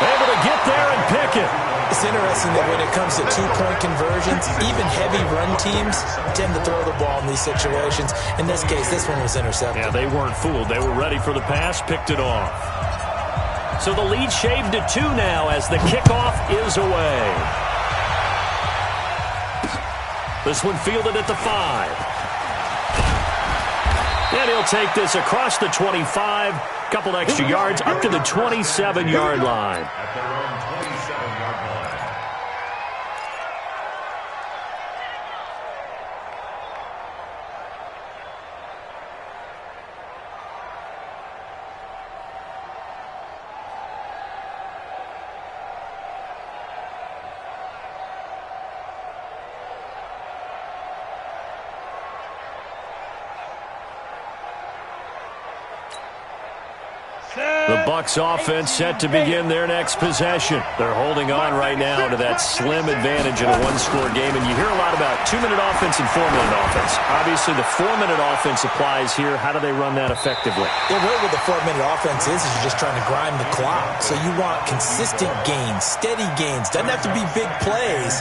Able to get there and pick it. It's interesting that when it comes to 2-point conversions, even heavy run teams tend to throw the ball in these situations. In this case, this one was intercepted. Yeah, they weren't fooled. They were ready for the pass, picked it off. So the lead shaved to 2 now as the kickoff is away. This one fielded at the 5. And he'll take this across the 25, couple extra yards, up to the 27-yard line. At their own 27-yard line. The Bucs offense set to begin their next possession. They're holding on right now to that slim advantage in a one-score game. And you hear a lot about 2-minute offense and 4-minute offense. Obviously, the 4-minute offense applies here. How do they run that effectively? Yeah, really what the 4-minute offense is you're just trying to grind the clock. So you want consistent gains, steady gains. Doesn't have to be big plays,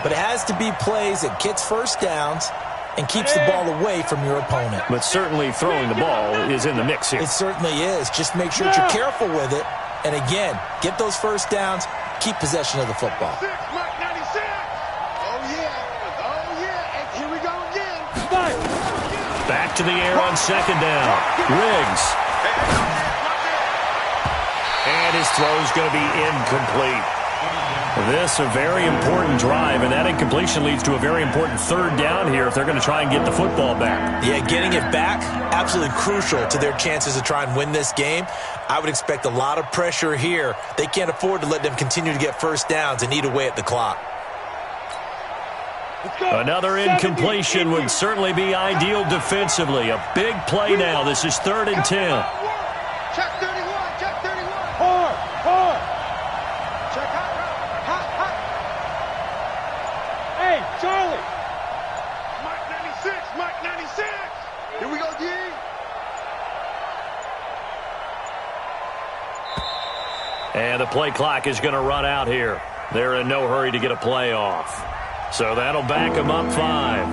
but it has to be plays that gets first downs and keeps the ball away from your opponent. But certainly throwing the ball is in the mix here. It certainly is. Just make sure that you're careful with it. And again, get those first downs, keep possession of the football. Mike 96. Oh, yeah. Oh, yeah. And here we go again. Back to the air on 2nd down. Riggs. And his throw's going to be incomplete. This a very important drive, and that incompletion leads to a very important 3rd down here if they're going to try and get the football back. Yeah, getting it back, absolutely crucial to their chances to try and win this game. I would expect a lot of pressure here. They can't afford to let them continue to get first downs and eat away at the clock. Another incompletion would certainly be ideal defensively. A big play now. This is 3rd and 10. Check 31. Check 31. Hard. Check hot. Hey, Charlie. Mike 96. Here we go, D. And the play clock is going to run out here. They're in no hurry to get a play off. So that'll back them up 5.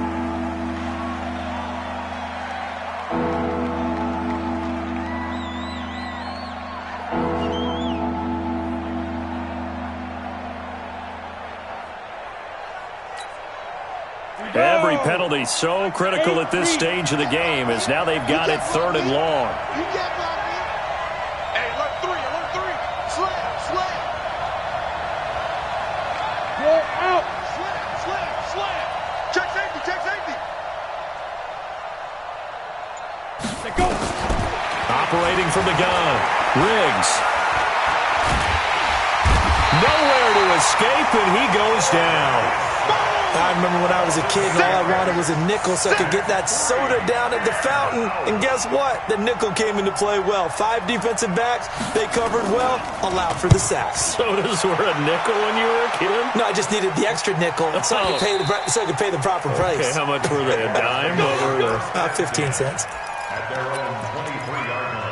every penalty so critical at this stage of the game, as now they've got it 3rd and long. Hey, alert 3, alert 3. Slam. Roll out. Slam. Check safety. They go. Operating from the gun, Riggs. Nowhere to escape, and he goes down. I remember when I was a kid and all I wanted was a nickel so I could get that soda down at the fountain. And guess what? The nickel came into play well. 5 defensive backs. They covered well, allowed for the sacks. Sodas were a nickel when you were a kid? No, I just needed the extra nickel so I could pay the proper price. Okay, how much were they? A dime? What were they? 15 cents. At their own 23-yard line.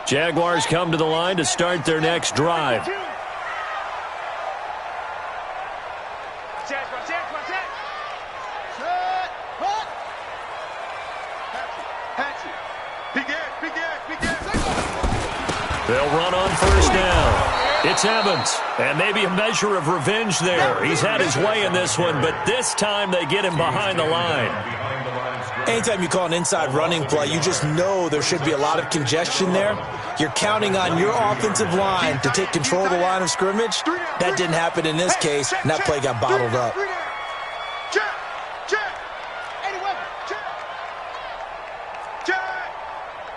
Jaguars come to the line to start their next drive. Check. Patch it. They'll run on 1st down. It's Evans, and maybe a measure of revenge there. He's had his way in this one, but this time they get him behind the line. Anytime you call an inside running play, you just know there should be a lot of congestion there. You're counting on your offensive line to take control of the line of scrimmage. That didn't happen in this case, and that play got bottled up. Check. 81.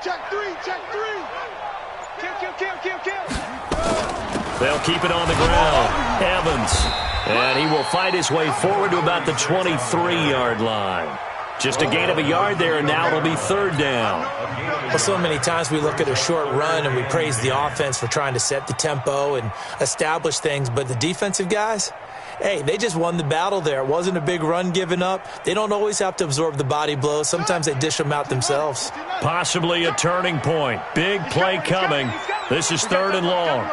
Check 3. Kill. They'll keep it on the ground. Evans, and he will fight his way forward to about the 23-yard line. Just a gain of a yard there, and now it'll be 3rd down. Well, so many times we look at a short run and we praise the offense for trying to set the tempo and establish things, but the defensive guys, hey, they just won the battle there. It wasn't a big run given up. They don't always have to absorb the body blows. Sometimes they dish them out themselves. Possibly a turning point. Big play coming. This is 3rd and long.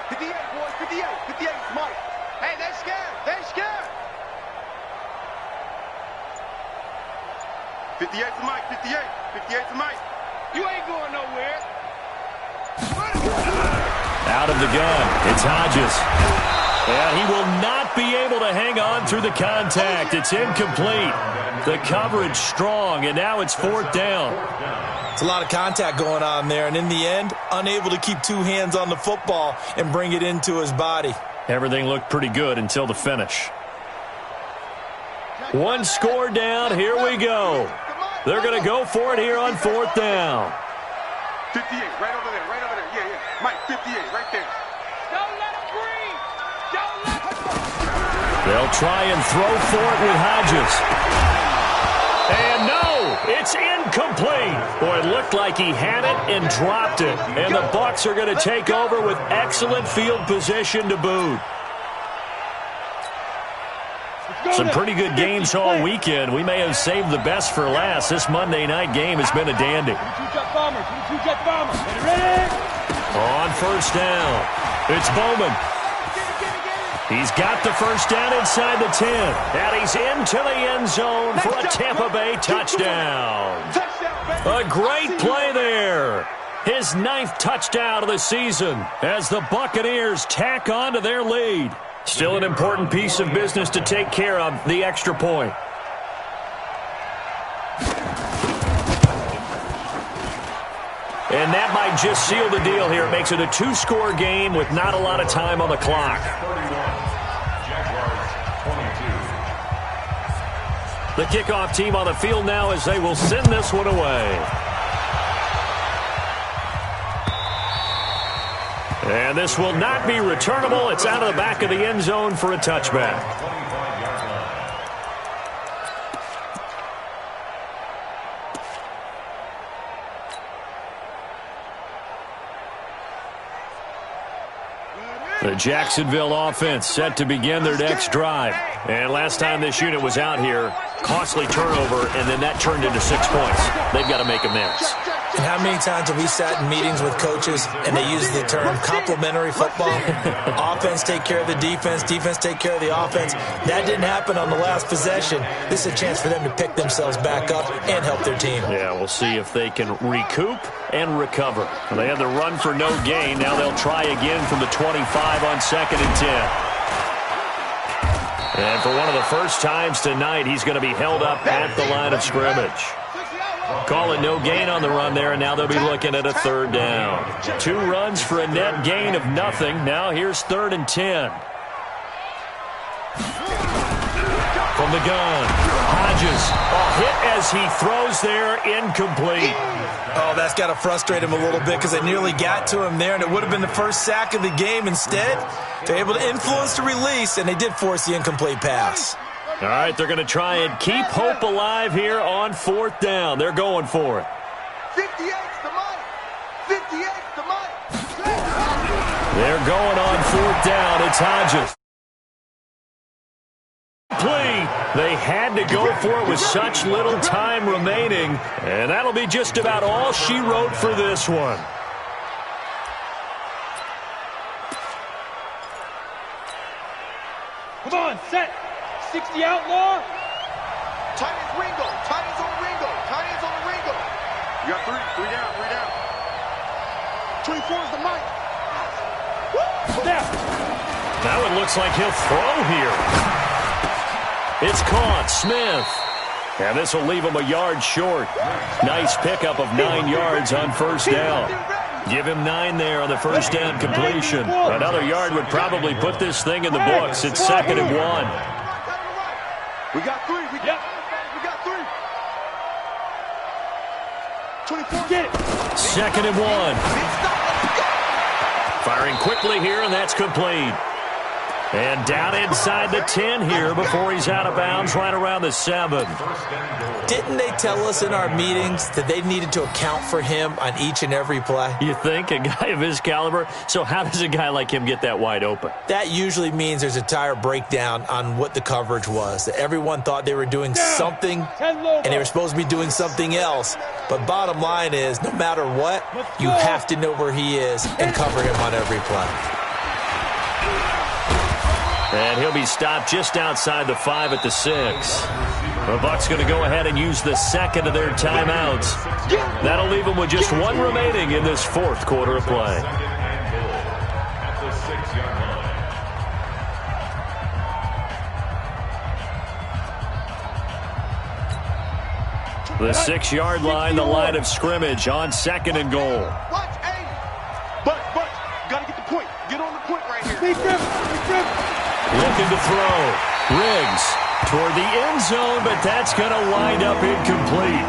58, boys. 58, Mike. Hey, they're scared. 58 to Mike. 58 to Mike. You ain't going nowhere. Out of the gun, it's Hodges. And he will not be able to hang on through the contact. It's incomplete. The coverage strong, and now it's 4th down. It's a lot of contact going on there, and in the end, unable to keep 2 hands on the football and bring it into his body. Everything looked pretty good until the finish. 1 score down, here we go. They're going to go for it here on 4th down. 58, right over there. Yeah. Mike, 58, right there. Don't let him breathe. They'll try and throw for it with Hodges. And no, it's incomplete. Boy, it looked like he had it and dropped it. And the Bucs are going to take over with excellent field position to boot. Some pretty good games all weekend. We may have saved the best for last. This Monday night game has been a dandy. On 1st down, it's Bowman. He's got the 1st down inside the 10. And he's into the end zone for a Tampa Bay touchdown. A great play there. His 9th touchdown of the season as the Buccaneers tack on to their lead. Still an important piece of business to take care of, the extra point. And that might just seal the deal here. It makes it a 2-score game with not a lot of time on the clock. The kickoff team on the field now as they will send this one away. And this will not be returnable. It's out of the back of the end zone for a touchback. The Jacksonville offense set to begin their next drive. And last time this unit was out here, costly turnover, and then that turned into 6 points. They've got to make amends. And how many times have we sat in meetings with coaches and they use the term complementary football? Offense take care of the defense, defense take care of the offense. That didn't happen on the last possession. This is a chance for them to pick themselves back up and help their team. Yeah, we'll see if they can recoup and recover. They had the run for no gain. Now they'll try again from the 25 on 2nd and 10. And for one of the first times tonight, he's going to be held up at the line of scrimmage. Calling no gain on the run there, and now they'll be looking at a 3rd down. 2 runs for a net gain of nothing. Now here's 3rd and 10. From the gun, Hodges, a hit as he throws there, incomplete. Oh, that's got to frustrate him a little bit because they nearly got to him there, and it would have been the first sack of the game. Instead, they're able to influence the release, and they did force the incomplete pass. All right, they're going to try and keep hope alive here on 4th down. They're going for it. 58's the money. 58's the money. They're going on 4th down. It's Hodges. They had to go for it with such little time remaining, and that'll be just about all she wrote for this one. Come on, set. 60 outlaw. Tight ends Ringo. Tight ends on the Ringo. Tight ends on the Ringo. You got 3 down, 3 down. 24 is the mic. Snap. Now it looks like he'll throw here. It's caught. Smith. And this will leave him a yard short. Nice pickup of 9 yards on 1st down. Give him 9 there on the 1st down completion. Another yard would probably put this thing in the books. It's 2nd and 1. We got 3. We got 3. 24. Get it. 2nd and 1. Firing quickly here, and that's complete. And down inside the 10 here before he's out of bounds right around the 7. Didn't they tell us in our meetings that they needed to account for him on each and every play? You think? A guy of his caliber? So how does a guy like him get that wide open? That usually means there's a tire breakdown on what the coverage was. That everyone thought they were doing something, and they were supposed to be doing something else. But bottom line is, no matter what, you have to know where he is and cover him on every play. And he'll be stopped just outside the 5 at the 6. The Bucs going to go ahead and use the 2nd of their timeouts. That'll leave them with just 1 remaining in this 4th quarter of play. The 6-yard line, the line of scrimmage on 2nd and goal. Watch, hey. But, gotta get the point. Get on the point right here. Big grip. Looking to throw. Riggs toward the end zone, but that's going to wind up incomplete.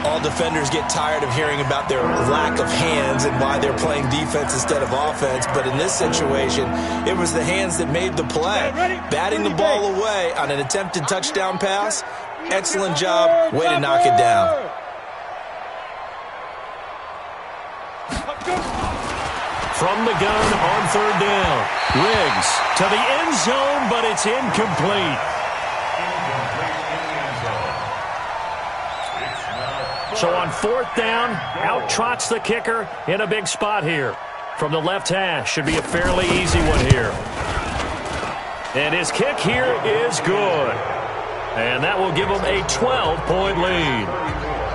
All defenders get tired of hearing about their lack of hands and why they're playing defense instead of offense. But in this situation, it was the hands that made the play. Batting the ball away on an attempted touchdown pass. Excellent job. Way to knock it down. From the gun on 3rd down. Riggs to the end zone, but it's incomplete. So on 4th down, out trots the kicker in a big spot here. From the left hash, should be a fairly easy one here. And his kick here is good. And that will give them a 12-point lead.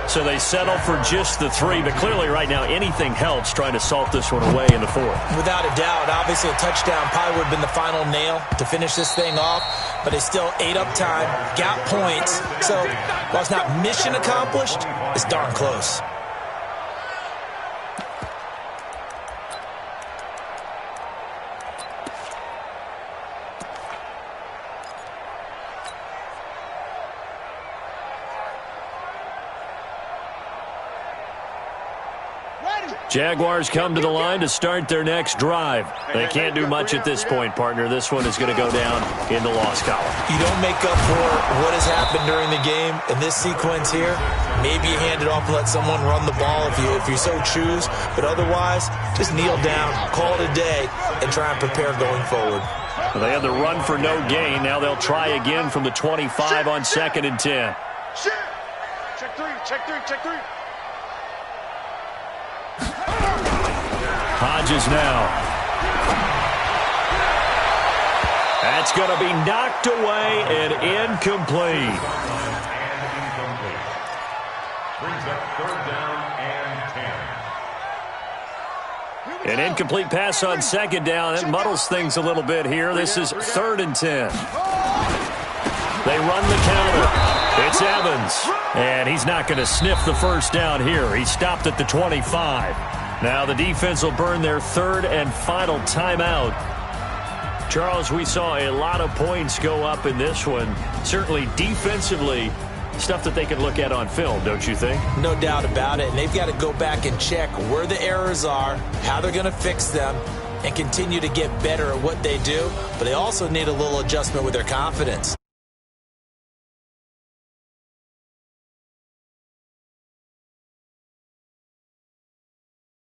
So they settle for just the 3, but clearly right now anything helps trying to salt this one away in the 4th. Without a doubt, obviously a touchdown probably would have been the final nail to finish this thing off, but they still ate up time, got points. So while it's not mission accomplished, it's darn close. Jaguars come to the line to start their next drive. They can't do much at this point, partner. This one is going to go down in the loss column. You don't make up for what has happened during the game in this sequence here. Maybe you hand it off and let someone run the ball if you so choose. But otherwise, just kneel down, call it a day, and try and prepare going forward. Well, they had the run for no gain. Now they'll try again from the 25 on 2nd and 10. Check 3, check 3, check 3. Bridges now. That's going to be knocked away and incomplete. Brings up third down and 10. An incomplete pass on second down. That muddles things a little bit here. This is 3rd and 10. They run the counter. It's Evans. And he's not going to sniff the first down here. He stopped at the 25. Now the defense will burn their 3rd and final timeout. Charles, we saw a lot of points go up in this one. Certainly defensively, stuff that they can look at on film, don't you think? No doubt about it. And they've got to go back and check where the errors are, how they're going to fix them, and continue to get better at what they do. But they also need a little adjustment with their confidence.